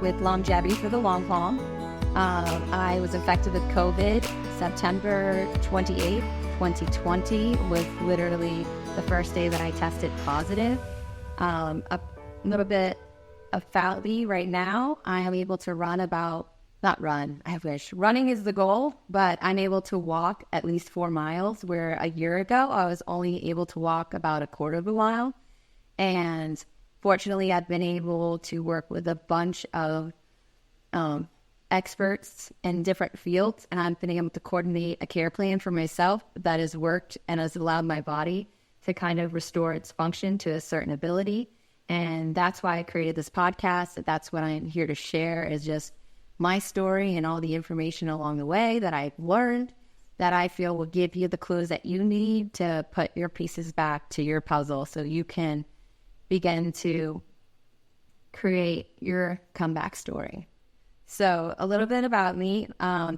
with longevity for the long haul. I was infected with COVID September 28th, 2020 was literally the first day that I tested positive. A little bit about me right now. I am able to running is the goal, but I'm able to walk at least 4 miles, where a year ago I was only able to walk about a quarter of a mile. And fortunately, I've been able to work with a bunch of experts in different fields, and I've been able to coordinate a care plan for myself that has worked and has allowed my body to kind of restore its function to a certain ability. And that's why I created this podcast. That's what I'm here to share, is just my story and all the information along the way that I've learned that I feel will give you the clues that you need to put your pieces back to your puzzle so you can begin to create your comeback story. So a little bit about me.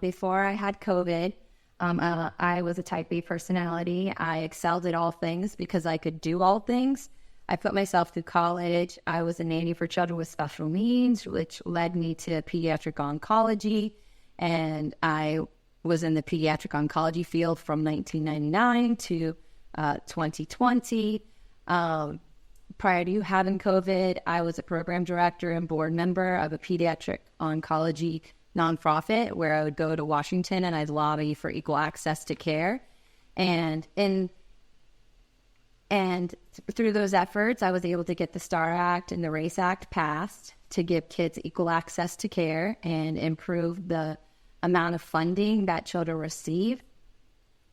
Before I had COVID, I was a type A personality. I excelled at all things because I could do all things. I put myself through college. I was a nanny for children with special needs, which led me to pediatric oncology. And I was in the pediatric oncology field from 1999 to 2020. Prior to having COVID, I was a program director and board member of a pediatric oncology nonprofit where I would go to Washington and I'd lobby for equal access to care. And through those efforts, I was able to get the STAR Act and the RACE Act passed to give kids equal access to care and improve the amount of funding that children receive,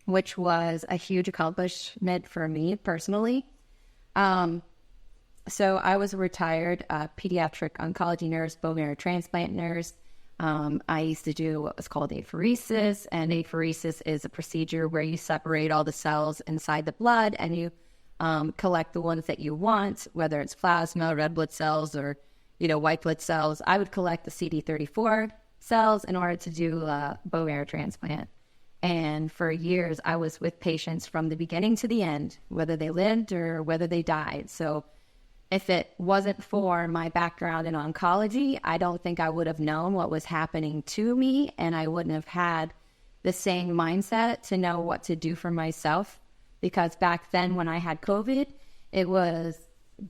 which was a huge accomplishment for me personally. So I was a retired pediatric oncology nurse, bone marrow transplant nurse. I used to do what was called apheresis, and apheresis is a procedure where you separate all the cells inside the blood and you collect the ones that you want, whether it's plasma, red blood cells, or white blood cells. I would collect the CD34 cells in order to do a bone marrow transplant. And for years, I was with patients from the beginning to the end, whether they lived or whether they died. So if it wasn't for my background in oncology, I don't think I would have known what was happening to me, and I wouldn't have had the same mindset to know what to do for myself. Because back then when I had COVID, it was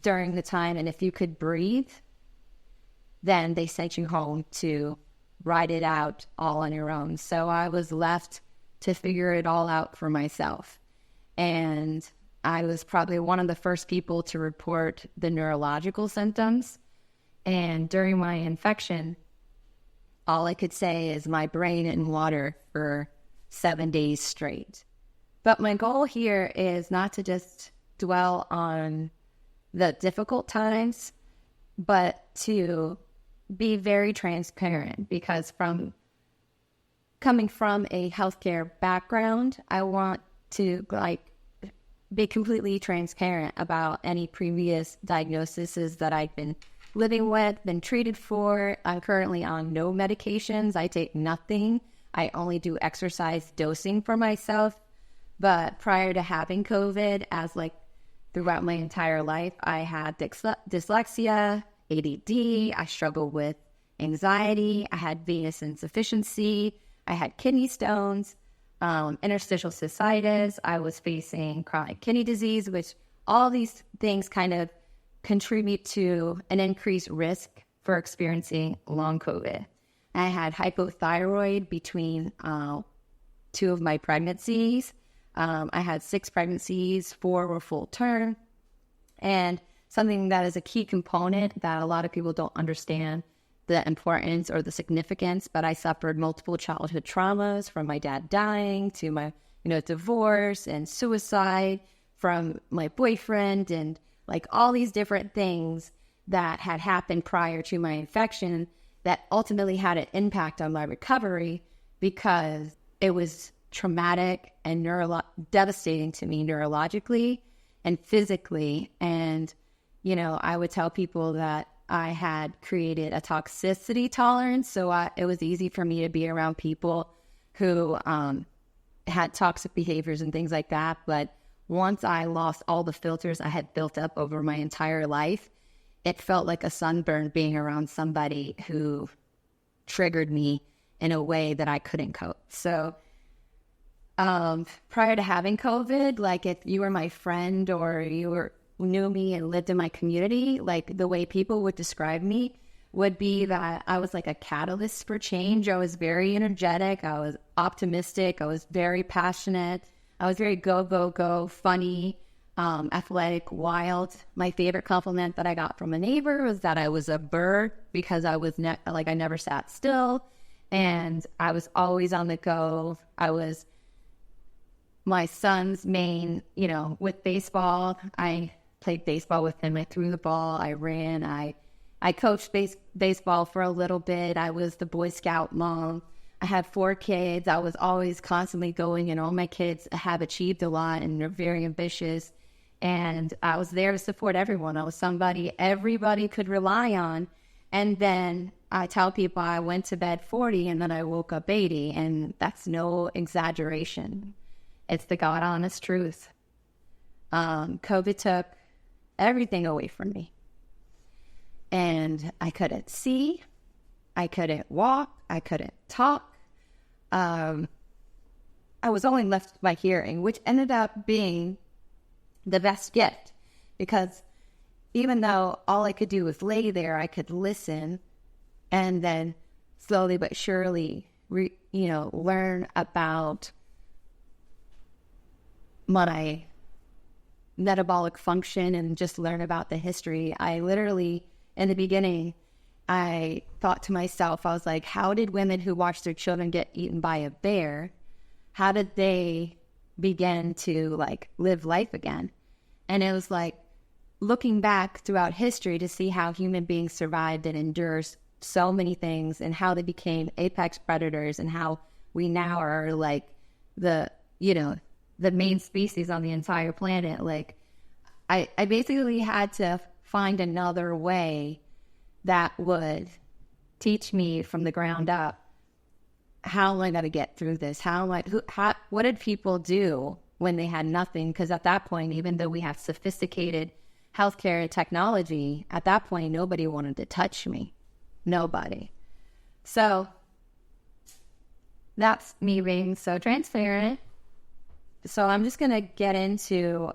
during the time, and if you could breathe, then they sent you home to ride it out all on your own. So I was left to figure it all out for myself. And I was probably one of the first people to report the neurological symptoms. And during my infection, all I could say is my brain in water for 7 days straight. But my goal here is not to just dwell on the difficult times, but to be very transparent, because coming from a healthcare background, I want to be completely transparent about any previous diagnoses that I've been living with, been treated for. I'm currently on no medications. I take nothing. I only do exercise dosing for myself. But prior to having COVID, throughout my entire life, I had dyslexia, ADD, I struggled with anxiety, I had venous insufficiency, I had kidney stones, interstitial cystitis, I was facing chronic kidney disease, which all these things kind of contribute to an increased risk for experiencing long COVID. I had hypothyroid between 2 of my pregnancies. I had 6 pregnancies, 4 were full term. And something that is a key component that a lot of people don't understand the importance or the significance, but I suffered multiple childhood traumas, from my dad dying to my, divorce and suicide, from my boyfriend, and all these different things that had happened prior to my infection that ultimately had an impact on my recovery, because it was traumatic and devastating to me neurologically and physically. And, I would tell people that I had created a toxicity tolerance. So it was easy for me to be around people who had toxic behaviors and things like that. But once I lost all the filters I had built up over my entire life, it felt like a sunburn being around somebody who triggered me in a way that I couldn't cope. So prior to having COVID, like if you were my friend or knew me and lived in my community, like the way people would describe me would be that I was like a catalyst for change. I was very energetic. I was optimistic. I was very passionate. I was very go, funny, athletic, wild. My favorite compliment that I got from a neighbor was that I was a bird because I was I never sat still, and I was always on the go. I was my son's main, with baseball. I played baseball with him. I threw the ball. I ran. I coached baseball for a little bit. I was the Boy Scout mom. I had 4 kids. I was always constantly going, and all my kids have achieved a lot and are very ambitious. And I was there to support everyone. I was somebody everybody could rely on. And then I tell people I went to bed 40 and then I woke up 80. And that's no exaggeration. It's the God honest truth. COVID took everything away from me. And I couldn't see. I couldn't walk. I couldn't talk. I was only left with my hearing, which ended up being the best gift, because even though all I could do was lay there, I could listen and then slowly but surely, learn about my metabolic function and just learn about the history. I literally, in the beginning, I thought to myself, I was like, how did women who watched their children get eaten by a bear, how did they begin to live life again? And it was like looking back throughout history to see how human beings survived and endured so many things, and how they became apex predators, and how we now are the main species on the entire planet. I basically had to find another way that would teach me from the ground up, how am I going to get through this? What did people do when they had nothing? Because at that point, even though we have sophisticated healthcare and technology, at that point, nobody wanted to touch me. Nobody. So that's me being so transparent. So I'm just going to get into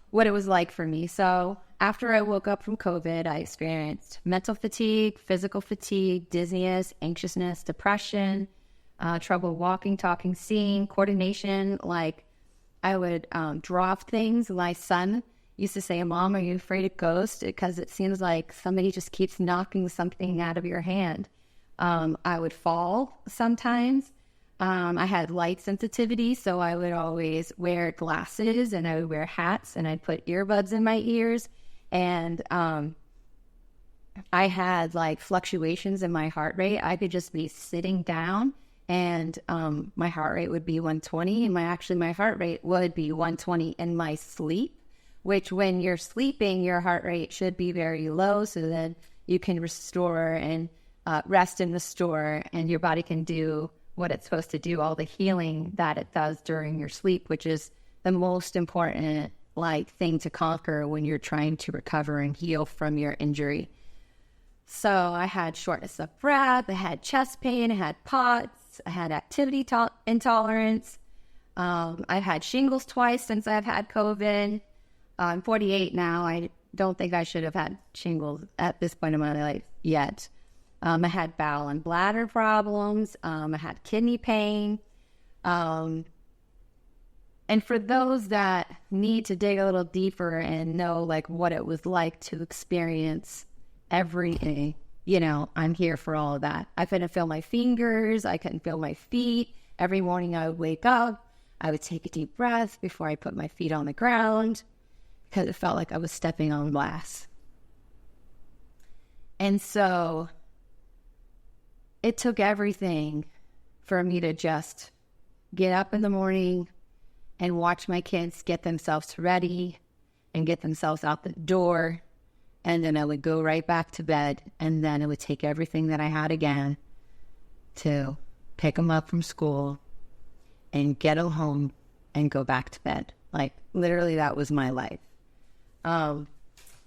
what it was like for me. So after I woke up from COVID, I experienced mental fatigue, physical fatigue, dizziness, anxiousness, depression, trouble walking, talking, seeing, coordination. I would drop things. My son used to say, Mom, are you afraid of ghosts? Because it seems like somebody just keeps knocking something out of your hand. I would fall sometimes. I had light sensitivity, so I would always wear glasses and I would wear hats and I'd put earbuds in my ears. And I had fluctuations in my heart rate. I could just be sitting down and my heart rate would be 120, and my heart rate would be 120 in my sleep, which when you're sleeping, your heart rate should be very low so that you can restore and rest and restore, and your body can do what it's supposed to do, all the healing that it does during your sleep, which is the most important thing to conquer when you're trying to recover and heal from your injury. So I had shortness of breath, I had chest pain, I had POTS, I had activity intolerance. I've had shingles twice since I've had COVID. I'm 48 now. I don't think I should have had shingles at this point in my life yet. I had bowel and bladder problems. I had kidney pain. And for those that need to dig a little deeper and know what it was like to experience everything, I'm here for all of that. I couldn't feel my fingers. I couldn't feel my feet. Every morning I would wake up. I would take a deep breath before I put my feet on the ground because it felt like I was stepping on glass. And so it took everything for me to just get up in the morning and watch my kids get themselves ready and get themselves out the door. And then I would go right back to bed. And then it would take everything that I had again to pick them up from school and get them home and go back to bed. Literally, that was my life.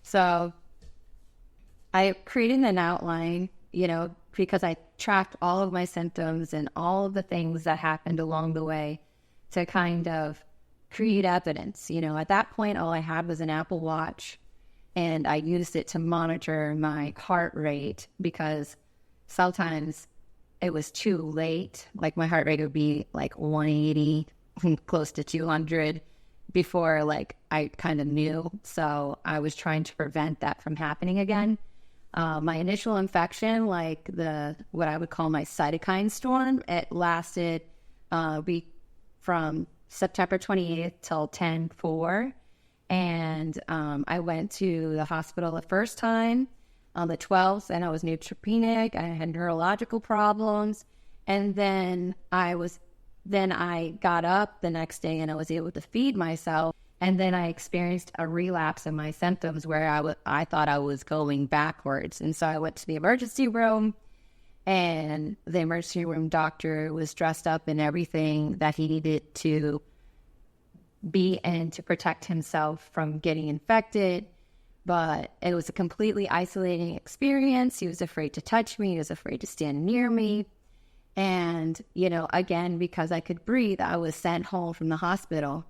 So I created an outline, because I tracked all of my symptoms and all of the things that happened along the way to kind of create evidence. At that point, all I had was an Apple Watch, and I used it to monitor my heart rate because sometimes it was too late. Like my heart rate would be like 180, close to 200 before like I kind of knew. So I was trying to prevent that from happening again. My initial infection, like what I would call my cytokine storm, it lasted from September 28th till 10/4. And I went to the hospital the first time on the 12th, and I was neutropenic. I had neurological problems. And then I got up the next day and I was able to feed myself. And then I experienced a relapse in my symptoms where I thought I was going backwards. And so I went to the emergency room, and the emergency room doctor was dressed up in everything that he needed to be in to protect himself from getting infected. But it was a completely isolating experience. He was afraid to touch me. He was afraid to stand near me. And, again, because I could breathe, I was sent home from the hospital.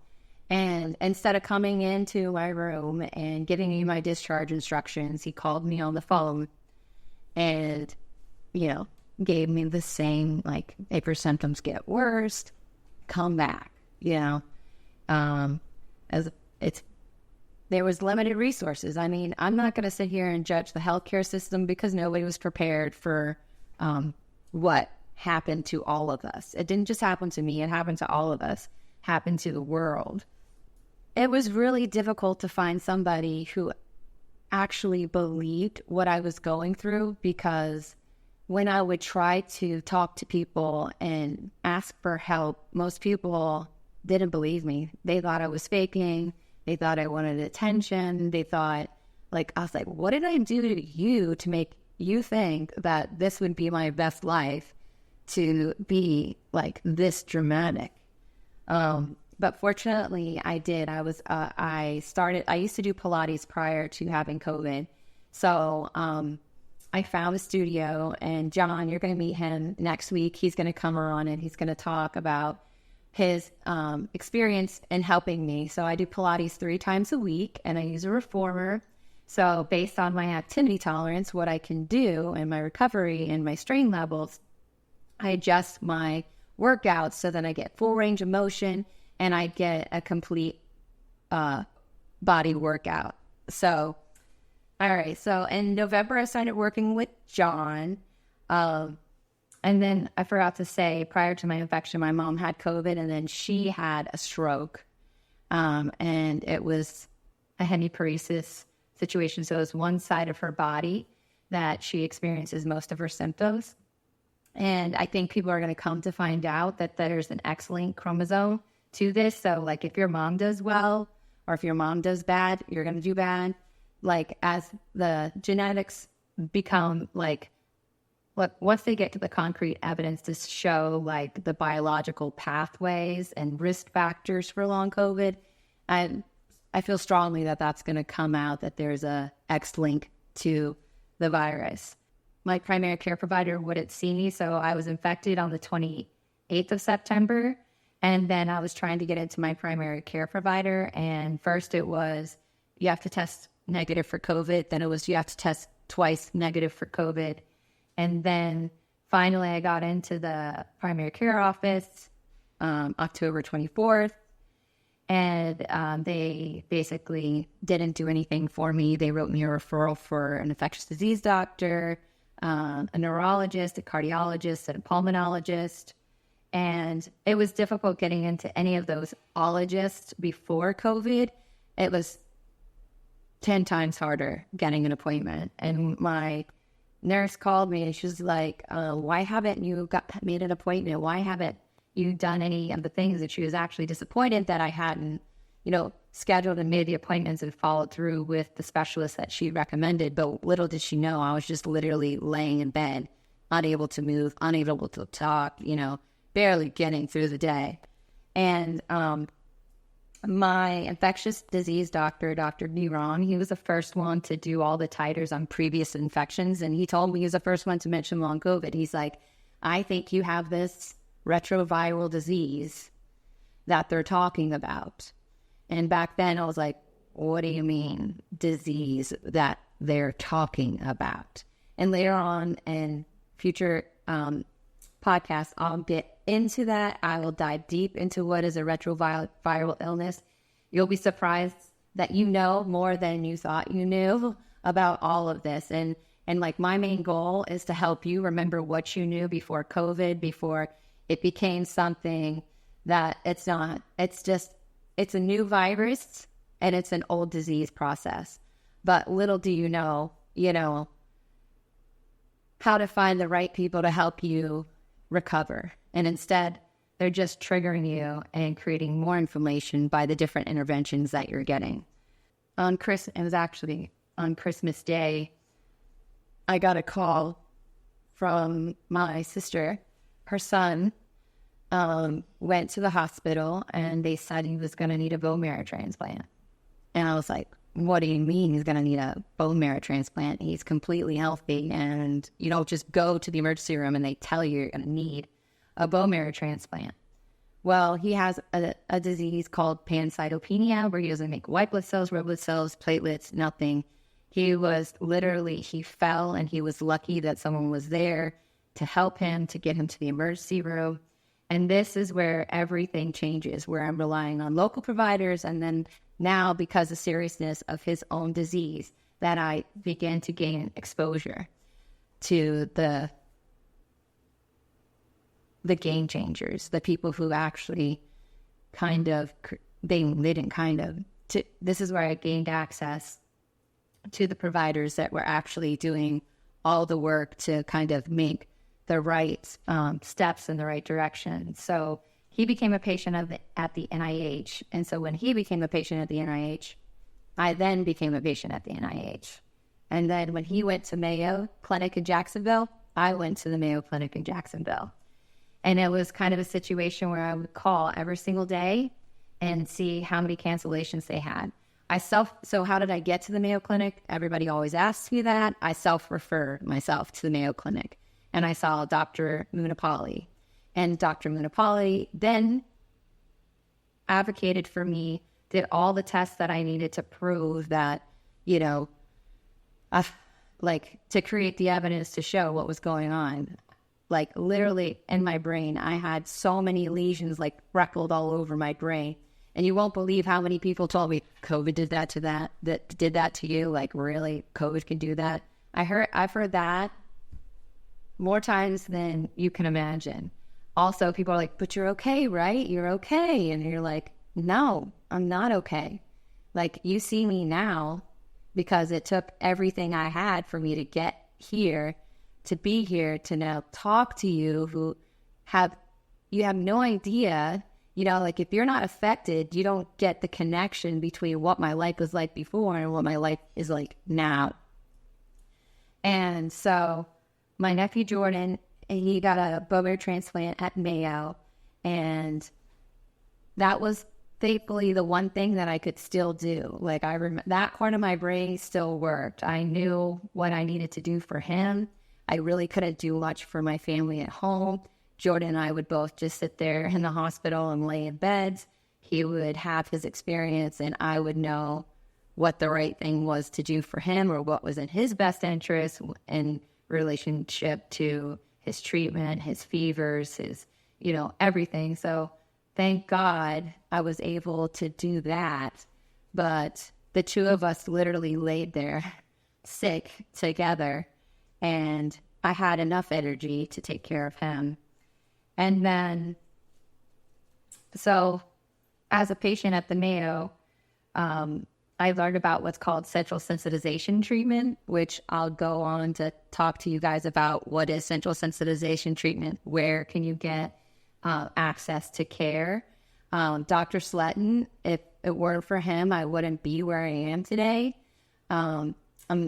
And instead of coming into my room and giving me my discharge instructions, he called me on the phone and, gave me the same, like, if your symptoms get worse, come back, there was limited resources. I mean, I'm not going to sit here and judge the healthcare system because nobody was prepared for what happened to all of us. It didn't just happen to me. It happened to all of us, happened to the world. It was really difficult to find somebody who actually believed what I was going through, because when I would try to talk to people and ask for help, most people didn't believe me. They thought I was faking. They thought I wanted attention. They thought, I was like, what did I do to you to make you think that this would be my best life, to be like this dramatic? But fortunately I did. I used to do Pilates prior to having COVID. So, I found a studio, and John, you're going to meet him next week. He's going to come on and he's going to talk about his experience in helping me. So I do Pilates 3 times a week, and I use a reformer. So based on my activity tolerance, what I can do and my recovery and my strain levels, I adjust my workouts so that I get full range of motion and I get a complete body workout. So, all right. So in November, I started working with John. And then I forgot to say, prior to my infection, my mom had COVID, and then she had a stroke. And it was a hemiparesis situation. So it was one side of her body that she experiences most of her symptoms. And I think people are going to come to find out that there's an X-linked chromosome to this. So like if your mom does well, or if your mom does bad, you're going to do bad. Like as the genetics become once they get to the concrete evidence to show like the biological pathways and risk factors for long COVID, I feel strongly that that's going to come out, that there's a X link to the virus. My primary care provider wouldn't see me, so I was infected on the 28th of September, and then I was trying to get into my primary care provider, and first it was, you have to test negative for COVID, then it was, you have to test twice negative for COVID, and then finally I got into the primary care office October 24th, and they basically didn't do anything for me. They wrote me a referral for an infectious disease doctor, a neurologist, a cardiologist, and a pulmonologist. And it was difficult getting into any of those ologists before COVID. It was 10 times harder getting an appointment. And my nurse called me and she was like, why haven't you made an appointment? Why haven't you done any of the things? That she was actually disappointed that I hadn't, scheduled and made the appointments and followed through with the specialist that she recommended. But little did she know, I was just literally laying in bed, unable to move, unable to talk, barely getting through the day. And My infectious disease doctor, Dr. Neron, he was the first one to do all the titers on previous infections. And he told me he was the first one to mention long COVID. He's like, I think you have this retroviral disease that they're talking about. And back then I was like, what do you mean disease that they're talking about? And later on in future podcasts, I'll get into that. I will dive deep into what is a retroviral illness. You'll be surprised that you know more than you thought you knew about all of this. And like my main goal is to help you remember what you knew before COVID, before it became something that it's not. It's a new virus and it's an old disease process. But little do you know, how to find the right people to help you recover. And instead, they're just triggering you and creating more inflammation by the different interventions that you're getting. It was actually on Christmas Day, I got a call from my sister. Her son went to the hospital and they said he was going to need a bone marrow transplant. And I was like, what do you mean he's going to need a bone marrow transplant? He's completely healthy, and you don't just go to the emergency room and they tell you you're going to need a bone marrow transplant. Well, he has a disease called pancytopenia, where he doesn't make white blood cells, red blood cells, platelets, nothing. He fell, and he was lucky that someone was there to help him, to get him to the emergency room. And this is where everything changes, where I'm relying on local providers, and then now, because of the seriousness of his own disease, that I began to gain exposure to the game changers, the people who actually this is where I gained access to the providers that were actually doing all the work to kind of make the right steps in the right direction. So he became a patient at the NIH. And so when he became a patient at the NIH, I then became a patient at the NIH. And then when he went to Mayo Clinic in Jacksonville, I went to the Mayo Clinic in Jacksonville. And it was kind of a situation where I would call every single day and see how many cancellations they had. So how did I get to the Mayo Clinic? Everybody always asks me that. I self-refer myself to the Mayo Clinic. And I saw Dr. Munipali. And Dr. Munipali then advocated for me, did all the tests that I needed to prove that, to create the evidence to show what was going on. Like literally in my brain, I had so many lesions freckled all over my brain. And you won't believe how many people told me COVID did that did that to you. Like, really, COVID can do that? I've heard that more times than you can imagine. Also, people are like, but you're okay, right? You're okay. And you're like, no, I'm not okay. Like, you see me now because it took everything I had for me to get here, to be here, to now talk to you you have no idea, if you're not affected, you don't get the connection between what my life was like before and what my life is like now. And so my nephew Jordan, he got a bone marrow transplant at Mayo, and that was thankfully the one thing that I could still do. Like, I remember that part of my brain still worked. I knew what I needed to do for him. I really couldn't do much for my family at home. Jordan and I would both just sit there in the hospital and lay in beds. He would have his experience, and I would know what the right thing was to do for him, or what was in his best interest in relationship to his treatment, his fevers, his, everything. So thank God I was able to do that. But the two of us literally laid there sick together, and I had enough energy to take care of him. And then, so as a patient at the Mayo, I learned about what's called central sensitization treatment, which I'll go on to talk to you guys about what is central sensitization treatment, where can you get access to care. Dr. Sletton, if it weren't for him, I wouldn't be where I am today. I'm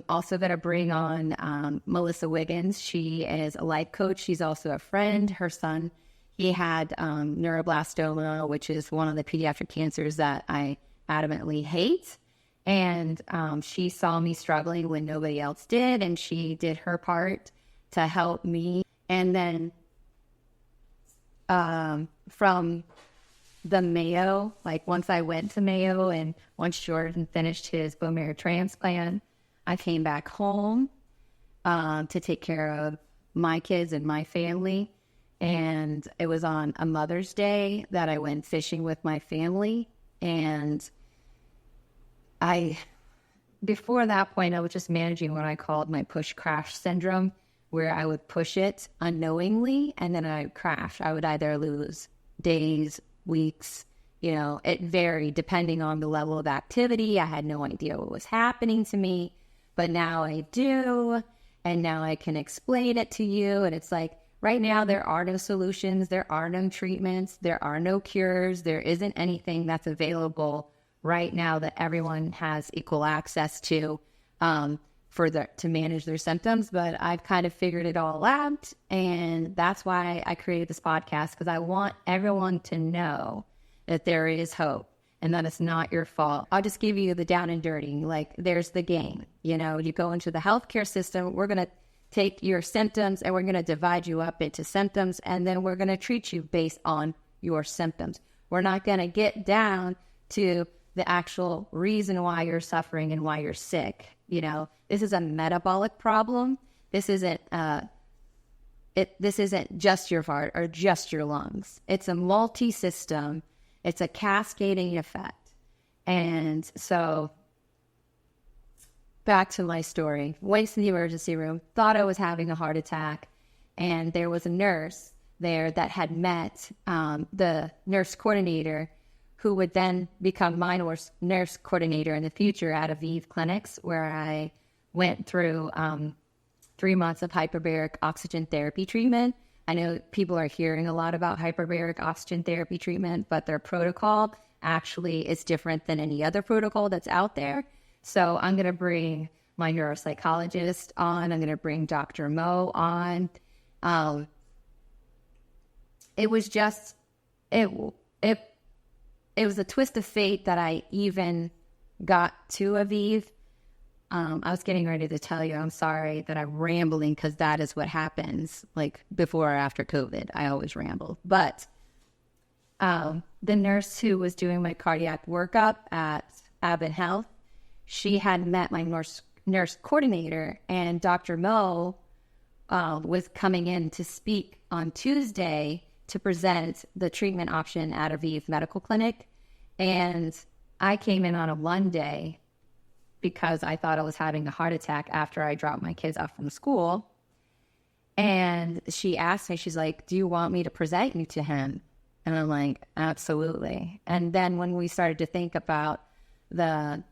also going to bring on Melissa Wiggins. She is a life coach. She's also a friend. Her son, He had neuroblastoma, which is one of the pediatric cancers that I adamantly hate. And she saw me struggling when nobody else did, and she did her part to help me. And then from the Mayo, like once I went to Mayo and once Jordan finished his bone marrow transplant, I came back home to take care of my kids and my family. And it was on a Mother's Day that I went fishing with my family. And before that point, I was just managing what I called my push crash syndrome, where I would push it unknowingly and then I would crash. I would either lose days, weeks, it varied depending on the level of activity. I had no idea what was happening to me, but now I do. And now I can explain it to you. And it's like, right now, there are no solutions. There are no treatments. There are no cures. There isn't anything that's available right now that everyone has equal access to to manage their symptoms. But I've kind of figured it all out. And that's why I created this podcast, because I want everyone to know that there is hope and that it's not your fault. I'll just give you the down and dirty. Like, there's the game. You go into the healthcare system, we're going to take your symptoms and we're going to divide you up into symptoms, and then we're going to treat you based on your symptoms. We're not going to get down to the actual reason why you're suffering and why you're sick. This is a metabolic problem. This isn't just your heart or just your lungs. It's a multi-system. It's a cascading effect. And so back to my story. Went to the emergency room, thought I was having a heart attack, and there was a nurse there that had met the nurse coordinator, who would then become my nurse coordinator in the future at Aviv Clinics, where I went through 3 months of hyperbaric oxygen therapy treatment. I know people are hearing a lot about hyperbaric oxygen therapy treatment, but their protocol actually is different than any other protocol that's out there. So I'm going to bring my neuropsychologist on. I'm going to bring Dr. Mo on. It was just, it was a twist of fate that I even got to Aviv. I was getting ready to tell you, I'm sorry that I'm rambling, because that is what happens, like before or after COVID. I always ramble. But the nurse who was doing my cardiac workup at Abbott Health, she had met my nurse coordinator, and Dr. Mo was coming in to speak on Tuesday to present the treatment option at Aviv Medical Clinic. And I came in on a Monday because I thought I was having a heart attack after I dropped my kids off from school. And she asked me, she's like, do you want me to present you to him? And I'm like, absolutely. And then when we started to think about the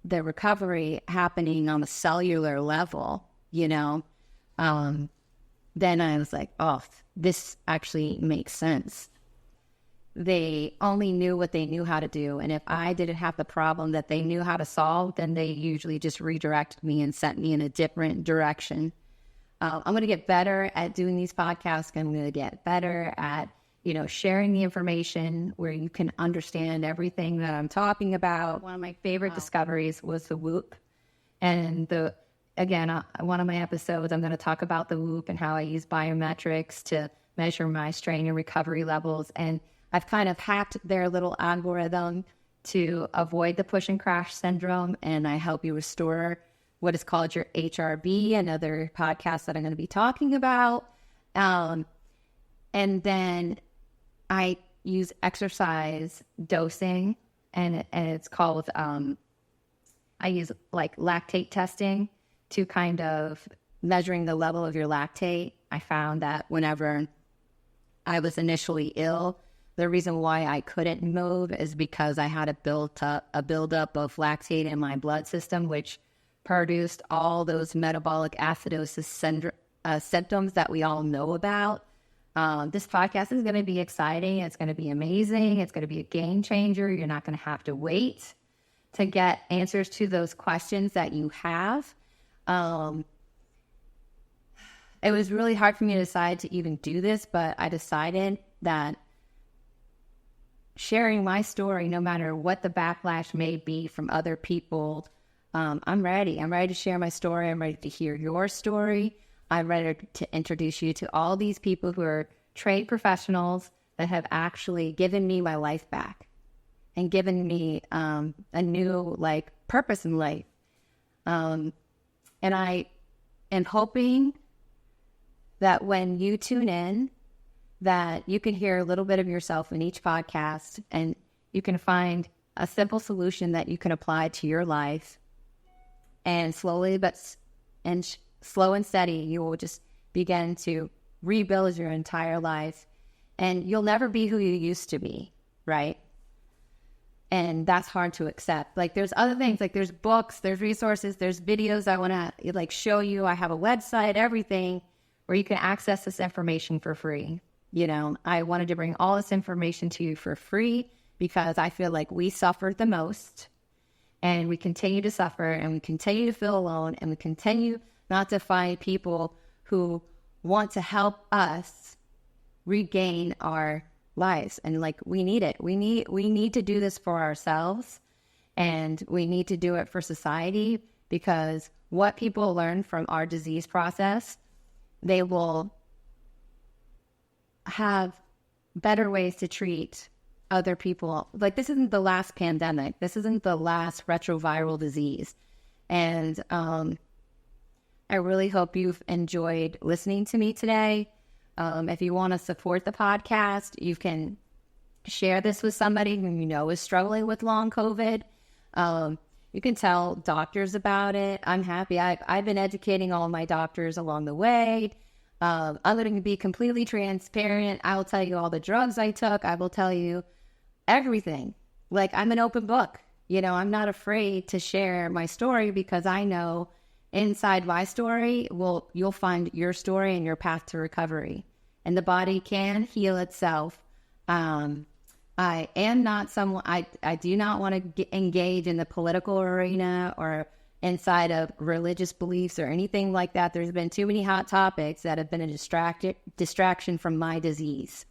recovery happening on a cellular level, then I was like, oh, this actually makes sense. They only knew what they knew how to do. And if I didn't have the problem that they knew how to solve, then they usually just redirected me and sent me in a different direction. I'm going to get better at doing these podcasts. I'm going to get better at, sharing the information where you can understand everything that I'm talking about. One of my favorite discoveries was the Whoop. And one of my episodes, I'm going to talk about the Whoop and how I use biometrics to measure my strain and recovery levels. And I've kind of hacked their little algorithm to avoid the push and crash syndrome. And I help you restore what is called your HRB, another podcast that I'm going to be talking about. And then I use exercise dosing, and it's called, I use like lactate testing to kind of measuring the level of your lactate. I found that whenever I was initially ill, the reason why I couldn't move is because I had a buildup of lactate in my blood system, which produced all those metabolic acidosis symptoms that we all know about. This podcast is going to be exciting. It's going to be amazing. It's going to be a game changer. You're not going to have to wait to get answers to those questions that you have. it was really hard for me to decide to even do this, but I decided that sharing my story, no matter what the backlash may be from other people, I'm ready. I'm ready to share my story. I'm ready to hear your story. I'm ready to introduce you to all these people who are trained professionals that have actually given me my life back and given me a new purpose in life. And I am hoping that when you tune in, that you can hear a little bit of yourself in each podcast, and you can find a simple solution that you can apply to your life. And slow and steady, you will just begin to rebuild your entire life. And you'll never be who you used to be, right? And that's hard to accept. There's other things, there's books, there's resources, there's videos I want to show you. I have a website, everything, where you can access this information for free. I wanted to bring all this information to you for free because I feel like we suffered the most, and we continue to suffer, and we continue to feel alone, and we continue not to find people who want to help us regain our lives. And we need it. We need to do this for ourselves, and we need to do it for society, because what people learn from our disease process, they will have better ways to treat other people. This isn't the last pandemic. This isn't the last retroviral disease. And I really hope you've enjoyed listening to me today. If you want to support the podcast, you can share this with somebody who you know is struggling with long COVID. You can tell doctors about it. I'm happy. I've been educating all my doctors along the way. I'm going to be completely transparent. I will tell you all the drugs I took. I will tell you everything. I'm an open book. I'm not afraid to share my story, because I know inside my story, you'll find your story and your path to recovery. And the body can heal itself. I am not someone, I do not want to engage in the political arena or inside of religious beliefs or anything like that. There's been too many hot topics that have been a distraction from my disease.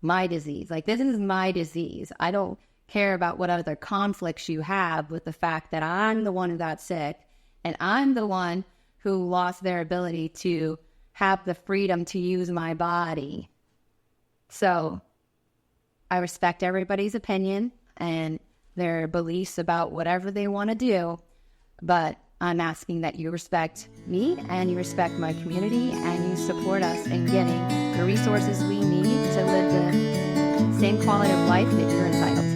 My disease. This is my disease. I don't care about what other conflicts you have with the fact that I'm the one who got sick, and I'm the one who lost their ability to have the freedom to use my body. So I respect everybody's opinion and their beliefs about whatever they want to do, but I'm asking that you respect me and you respect my community, and you support us in getting the resources we need to live the same quality of life that you're entitled to.